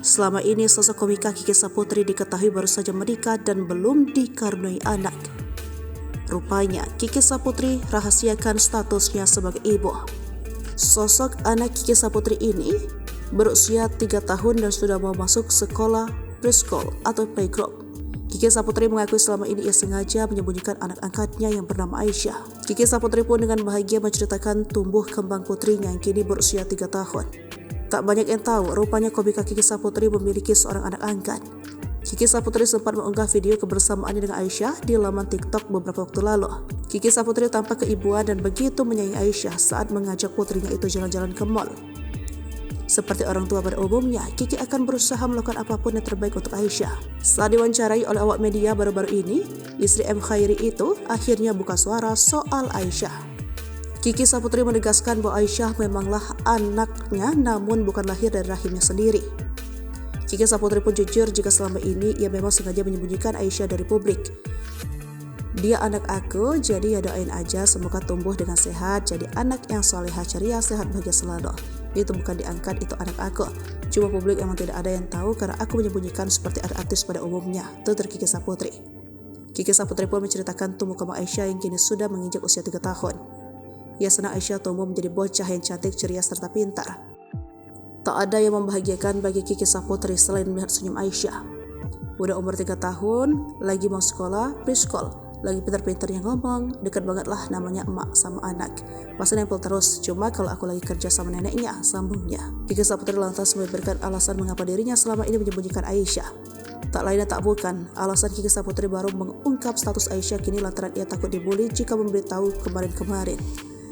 Selama ini sosok komika Kiki Saputri diketahui baru saja menikah dan belum dikaruniai anak. Rupanya Kiki Saputri rahasiakan statusnya sebagai ibu. Sosok anak Kiki Saputri ini berusia 3 tahun dan sudah mau masuk sekolah preschool atau playgroup. Kiki Saputri mengakui selama ini ia sengaja menyembunyikan anak angkatnya yang bernama Aisyah. Kiki Saputri pun dengan bahagia menceritakan tumbuh kembang putrinya yang kini berusia 3 tahun. Tak banyak yang tahu, rupanya komika Kiki Saputri memiliki seorang anak angkat. Kiki Saputri sempat mengunggah video kebersamaannya dengan Aisyah di laman TikTok beberapa waktu lalu. Kiki Saputri tampak keibuan dan begitu menyayangi Aisyah saat mengajak putrinya itu jalan-jalan ke mall. Seperti orang tua pada umumnya, Kiki akan berusaha melakukan apapun yang terbaik untuk Aisyah. Saat diwawancarai oleh awak media baru-baru ini, istri M. Khairi itu akhirnya buka suara soal Aisyah. Kiki Saputri menegaskan bahwa Aisyah memanglah anaknya namun bukan lahir dari rahimnya sendiri. Kiki Saputri pun jujur jika selama ini ia memang sengaja menyembunyikan Aisyah dari publik. Dia anak aku, jadi ya doain aja semoga tumbuh dengan sehat, jadi anak yang soleha, ceria, sehat, bahagia selalu. Itu bukan diangkat, itu anak aku. Cuma publik emang tidak ada yang tahu karena aku menyembunyikan seperti artis pada umumnya, tutur Kiki Saputri. Kiki Saputri pun menceritakan tumbuh kembang Aisyah yang kini sudah menginjak usia 3 tahun. Ia senang Aisyah tumbuh menjadi bocah yang cantik, ceria, serta pintar. Tak ada yang membahagiakan bagi Kiki Saputri selain melihat senyum Aisyah. Udah umur 3 tahun, lagi mau sekolah, preschool. Lagi pintar-pintarnya ngomong, dekat banget lah namanya emak sama anak. Pasti nempel terus, cuma kalau aku lagi kerja sama neneknya, sambungnya. Kiki Saputri lantas memberikan alasan mengapa dirinya selama ini menyembunyikan Aisyah. Tak lain dan tak bukan, alasan Kiki Saputri baru mengungkap status Aisyah kini lantaran ia takut dibully jika memberitahu kemarin-kemarin.